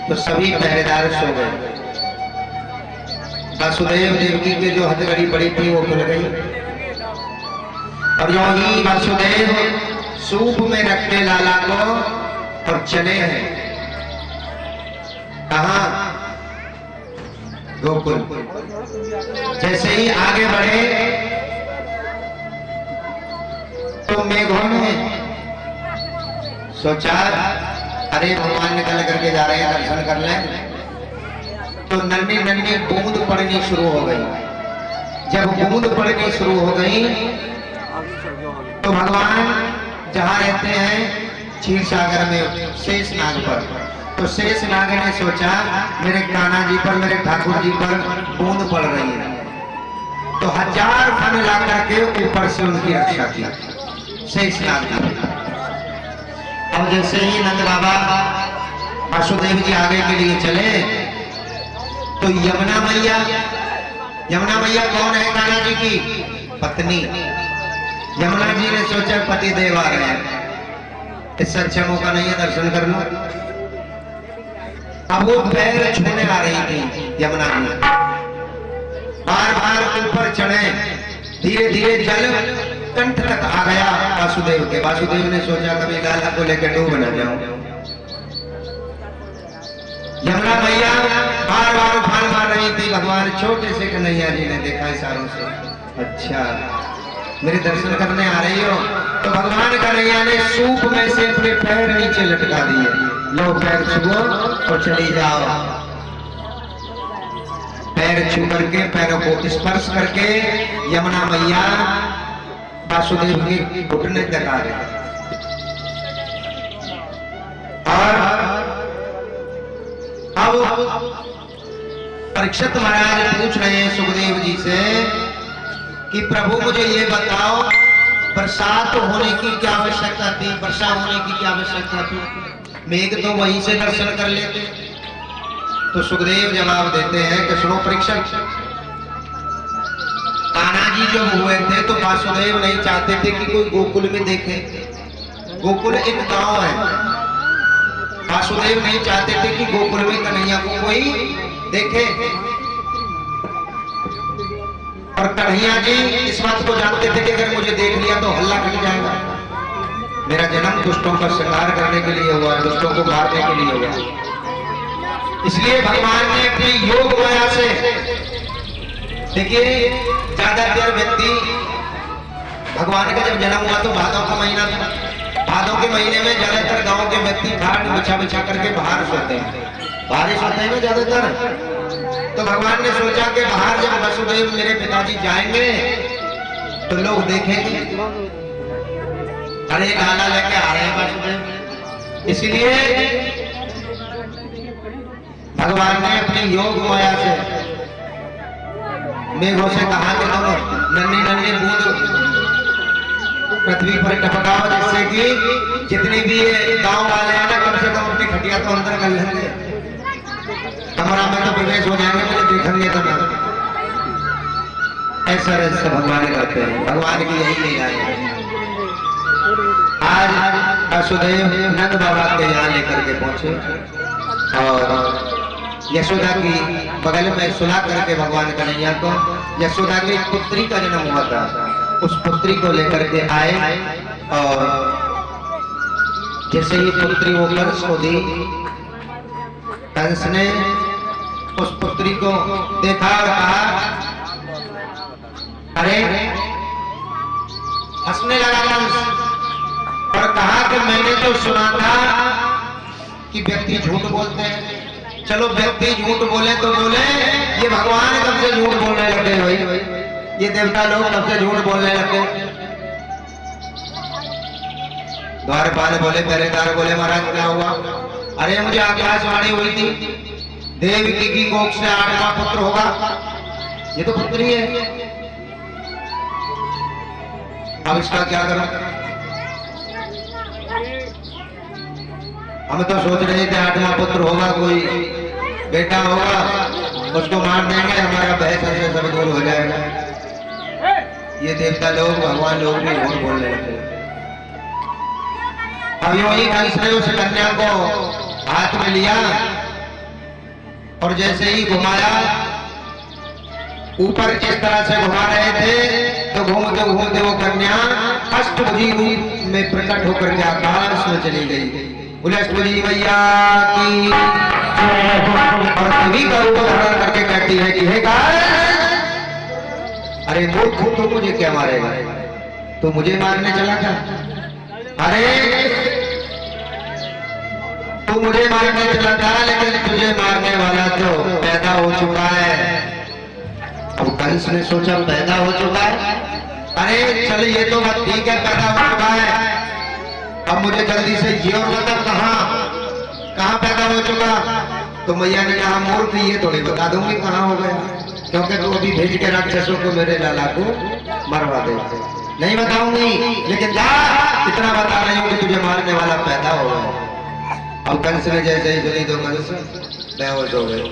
तो सभी पहरेदार सो गए। वासुदेव देवकी के जो हथकड़ी पड़ी थी वो खुल गई, और जो ही वासुदेव सूप में रखते लाला को और चले हैं कहा? गोकुल। जैसे ही आगे बढ़े तो मेघों ने सोचा अरे भगवान निकल करके जा रहे हैं, दर्शन कर लें। तो नन्ही नन्ही बूंद पड़नी शुरू हो गई। जब बूंद पड़नी शुरू हो गई तो भगवान जहां रहते हैं क्षीर सागर में शेषनाग पर, तो शेषनाग ने सोचा मेरे कान्हा जी पर, मेरे ठाकुर जी पर बूंद पड़ रही है, तो 1000 फन ला करके ऊपर से उनकी रक्षा की शेषनाग जी। और जैसे ही नंद बाबा वासुदेव जी आगे के लिए चले तो यमुना मैया कौन है? कान्हा जी की पत्नी। यमुना जी ने सोचा पति देव आ रहे हैं, इससे अच्छा मौका नहीं है, दर्शन कर लो। अब वो पैर छूने आ रही थी यमुना जी, बार बार ऊपर चढ़े, धीरे धीरे जल कंठ तक आ गया वासुदेव के। वासुदेव ने सोचा कभी लाला को लेकर डूब न जाऊं। यमुना मैया बार बार उफान मार रही थी। भगवान छोटे से कन्हैया जी ने देखा इशारों से, अच्छा मेरे दर्शन करने आ रही हो? तो भगवान कन्हैया ने सूप में से अपने पैर नीचे लटका दिए, लो पैर छुओ और चली जाओ। पैर छू करके, पैरों को स्पर्श करके यमुना मैया वासुदेव के घुटने तक आ गए। और अब परीक्षित महाराज पूछ रहे हैं सुखदेव जी से कि प्रभु मुझे ये बताओ, बरसात होने की क्या आवश्यकता थी, वर्षा होने की क्या आवश्यकता थी? मेघ तो वहीं से दर्शन कर लेते। तो सुखदेव जवाब देते हैं कि सुनो परीक्षक, कान्हा जी जब हुए थे तो वासुदेव नहीं चाहते थे कि कोई गोकुल में देखे। गोकुल एक गांव है, वासुदेव नहीं चाहते थे कि गोकुल में कन्हैया को कोई देखे। और कन्हैया जी इस बात को जानते थे कि अगर मुझे देख लिया तो हल्ला कर जाएगा। मेरा जन्म दुष्टों का शिकार करने के लिए हुआ, दुष्टों को मारने के लिए हुआ। इसलिए भगवान ने अपनी योग माया से, देखिए ज्यादातर व्यक्ति, भगवान का जब जन्म हुआ तो भादों का महीना था। भादों के महीने में ज्यादातर गांव के व्यक्ति खाट बिछा बिछा करके बाहर सोते हैं, बारिश होते हैं ना ज्यादातर। तो भगवान ने सोचा कि बाहर जब वासुदेव मेरे पिताजी जाएंगे तो लोग देखेंगे, अरे लाला लेके आ रहे हैं वासुदेव। इसलिए भगवान ने अपनी योग माया से मेघों से कहा कि तुम नन्ही नन्ही बूंद पृथ्वी पर टपकाओ, जिससे कि जितने भी गांव वाले हैं ना कम से कम अपनी खटिया तो अंदर कर लेंगे, कमरा में तो प्रवेश हो जाएंगे, मुझे देखेंगे तो ना। ऐसा ऐसा भगवान करते हैं, भगवान की यही लीला है। आज वासुदेव नंद बाबा के यहाँ लेकर के पहुंचे और यशोदा की बगल में सुला करके भगवान कन्हैया को, यशोदा की पुत्री का जन्म हुआ था, उस पुत्री को लेकर के आए। और जैसे ही पुत्री वो कंस को दी, कंस ने उस पुत्री को देखा और कहा, अरे हंसने लगा कंस और कहा कि मैंने तो सुना था कि व्यक्ति झूठ बोलते हैं। चलो व्यक्ति झूठ बोले तो बोले, ये भगवान कब से झूठ बोलने लगे भाई, ये देवता लोग कब से झूठ बोलने लगे। द्वारपाल बोले, पहरेदार बोले, महाराज क्या हुआ? अरे मुझे आकाशवाणी हुई थी, देवकी की कोख से 8वां पुत्र होगा। ये तो पुत्री है, अब इसका क्या करूं? हम तो सोच रहे थे 8वां पुत्र होगा, कोई बेटा होगा, उसको मार देंगे, हमारा बहस से सब दूर हो जाएगा। ये देवता लोग, भगवान लोग भी झूठ बोलने लगे। अब यूं ही कंस ने उस कन्या को हाथ में लिया और जैसे ही घुमाया, ऊपर इस तरह से घुमा रहे थे तो घूमते घूमते वो कन्या अष्टभुजी रूप में प्रकट होकर के आकाश में चली गई। बोले अष्टभुजी मैया की। और सभी का रूप धारण करके कहती है कि हे गाय, अरे मूर्ख तो मुझे क्या मारेगा, तो मुझे मारने चला था। अरे तू मुझे मारने चला था, लेकिन तुझे मारने वाला तो पैदा हो चुका है। अब कंस ने सोचा पैदा हो चुका है, अरे चल ये तो बात ठीक है, पैदा हो चुका है, अब मुझे जल्दी से ये और बता कहाँ पैदा हो चुका। तो मैया ने कहा मूर्ख ये थोड़ी बता दूंगी कहाँ हो गया, क्योंकि तू अभी भेज के राक्षसों को मेरे लाला को मरवा दे। नहीं बताऊंगी, लेकिन जा इतना बता रही हूँ कि तुझे मारने वाला पैदा हो गया। अब कंस ने जैसे ही सुनी तो कंस बेहोश हो गए।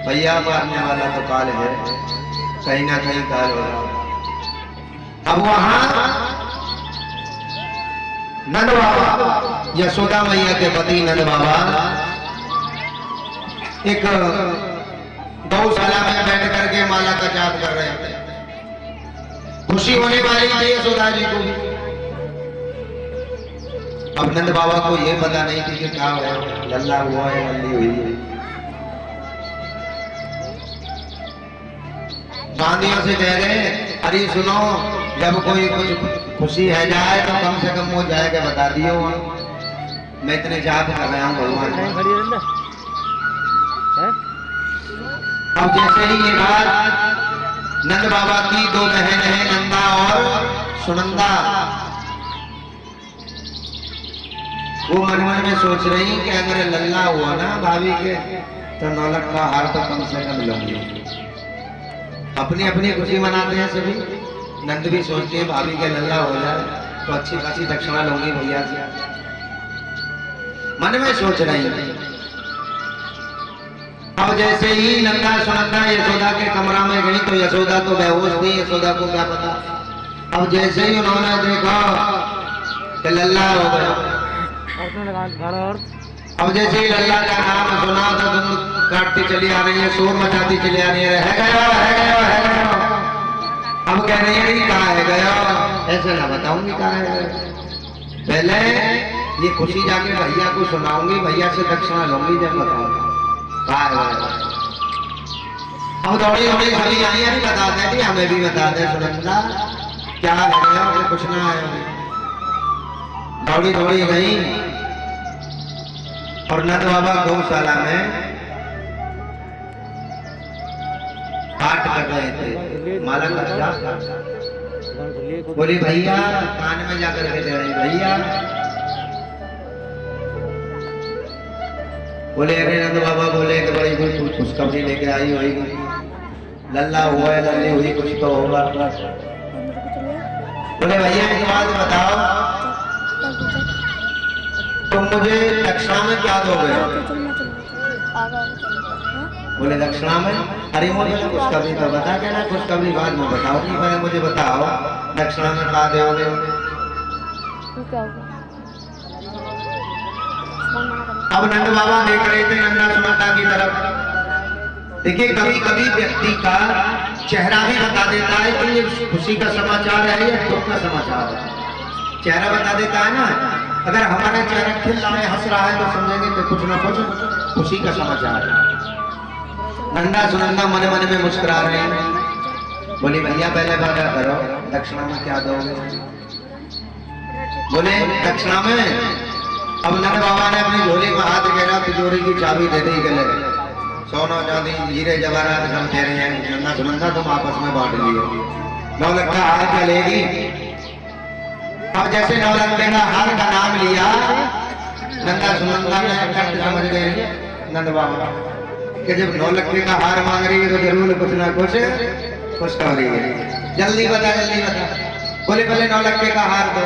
भैया मारने वाला तो काल है, कहीं ना कहीं काल होगा। अब वहां नंद बाबा, यशोदा मैया के पति नंद बाबा एक गौशाला में बैठ करके माला का जाप कर रहे थे। खुशी होने वाली थी यशोदा जी को। अब नंद बाबा को ये पता नहीं थी कि क्या हुआ, लल्ला हुआ है लल्ली हुई है। गांधियों से कह रहे अरे सुनो, जब कोई कुछ खुशी है जाए तो कम से कम वो जाएगा बता दियो, मैं इतने जाप कर रहा हूँ भगवान। अब जैसे ही ये बात नंद बाबा की दो बहन है नंदा और सुनंदा, वो मन मन में सोच रही कि अगर लल्ला हुआ ना भाभी के तो नौलख का हार तो कम से कम लूंगी। अपनी अपनी खुशी मनाते हैं सभी। नंद भी सोचते हैं भाभी के लल्ला हो जाए तो अच्छी खासी दक्षिणा लूंगी भैया से, मन में सोच रही है। अब जैसे ही नंदा सुनंदा यशोदा के कमरा में गई तो यशोदा तो बेहोश थी, यशोदा को क्या पता। अब जैसे ही उन्होंने देखा कि लल्ला हो गया, अब जैसे ही लल्ला का नाम सुना तो तुम काटती चली आ रही है, शोर मचाती चली आ रही है गया है गया है गया। अब कह रही है कहाँ है गया, ऐसे ना बताऊंगी कहाँ है गया, पहले ये खुशी जाके भैया को सुनाऊंगी, भैया से दक्षिणा लूंगी जब बताऊंगी कहाँ है गया। अब दौड़ी दौड़ी सभी आई अभी बताते थे, हमें भी बताते सुनंदा क्या है गया, कुछ ना है। दौड़ी दौड़ी गई और नंद बाबा गौशाला में पाठ कर रहे थे, माला का जाप। बोली भैया कान में जाकर के दे रही भैया। बोले अरे नंद बाबा बोले कि बड़ी कोई खुशखबरी लेके आई होगी, लल्ला हुआ है लल्ली हुई कुछ तो होगा। बोले भैया एक बात बताओ, तुम मुझे दक्षिणा में क्या दोगे? बोले दक्षिणा में, अरे मुझे खुशखबरी तो बता के ना, खुशखबरी बाद में बताओ, कि पहले मुझे बताओ दक्षिणा में क्या दोगे? अब नंद बाबा देख रहे थे नंदा सुनंदा की तरफ। देखिए कभी कभी व्यक्ति का चेहरा भी बता देता है कि ये खुशी का समाचार है या दुख का समाचार है। चेहरा बता देता है ना, अगर हमारा चेहरा खिल रहा है हंस रहा है तो समझेंगे कि कुछ ना कुछ खुशी का समाचार है। नंदा सुनंदा मन मन में मुस्कुरा रहे हैं। बोली भैया पहले वादा करो दक्षिणा में क्या दोगे? बोले दक्षिणा में, अब नंद बाबा ने अपनी झोली में हाथ घेरा, तिजोरी की चाबी दे दी, गले सोना चांदी हीरे जवाहरात सब दे रहे हैं। नंदा सुनंदा तुम आपस में बांट लियो, नौलख का हार चलेगी। अब जैसे नौलख का हार का नाम लिया, नंदा सुनंदा ने कष्ट समझ गए नंद बाबा कि जब नौलख का हार मांग रही है तो जरूर कुछ ना कुछ खुशखबरी है। जल्दी बता जल्दी बता। बोले पहले नौलख का हार दो।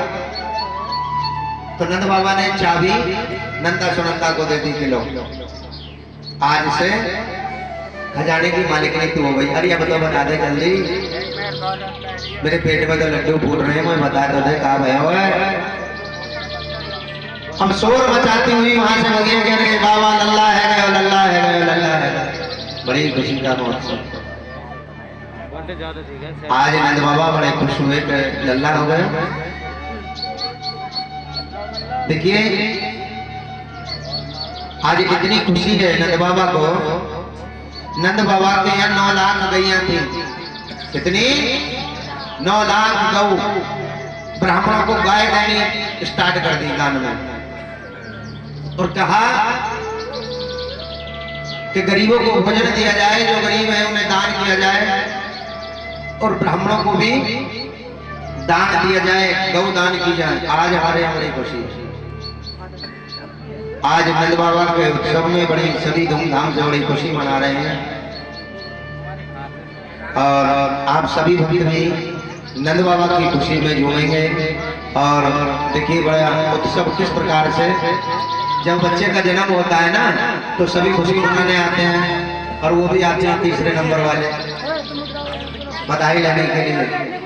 तो नंद बाबा ने चाबी नंदा सुनंदा को दे दी कि लो आज से खजाने की मालिकनी तू हो गई। अरे अब तो बता दे जल्दी, मेरे पेट में तो लड्डू फूट रहे हैं, मैं बता तो दे कहा भया हुआ है। हम शोर मचाती हुई वहां से लगे कह रहे बाबा लल्ला है गया लल्ला है गया लल्ला है। लीला महोत्सव। आज नंद बाबा बड़े खुश हुए कि लल्ला हो गए। देखिए आज इतनी खुशी है नंद बाबा को। नंद बाबा के यहाँ 9 लाख गैया थी। कितनी? 9 लाख गऊ। ब्राह्मणों को गाय देनी स्टार्ट कर दी दान में, और कहा कि गरीबों को भोजन दिया जाए, जो गरीब है उन्हें दान किया जाए, और ब्राह्मणों को भी दान दिया जाए, गौ दान की जाए। आज हमारे यहाँ बड़ी खुशी है। आज नंद बाबा के उत्सव में बड़ी सभी धूमधाम से बड़ी खुशी मना रहे हैं, और आप सभी भक्त भी नंद बाबा की खुशी में झूमेंगे। और देखिए बड़ा उत्सव किस प्रकार से, जब बच्चे का जन्म होता है ना तो सभी खुशी मनाने आते हैं, और वो भी आते हैं तीसरे नंबर वाले बधाई लेने के लिए।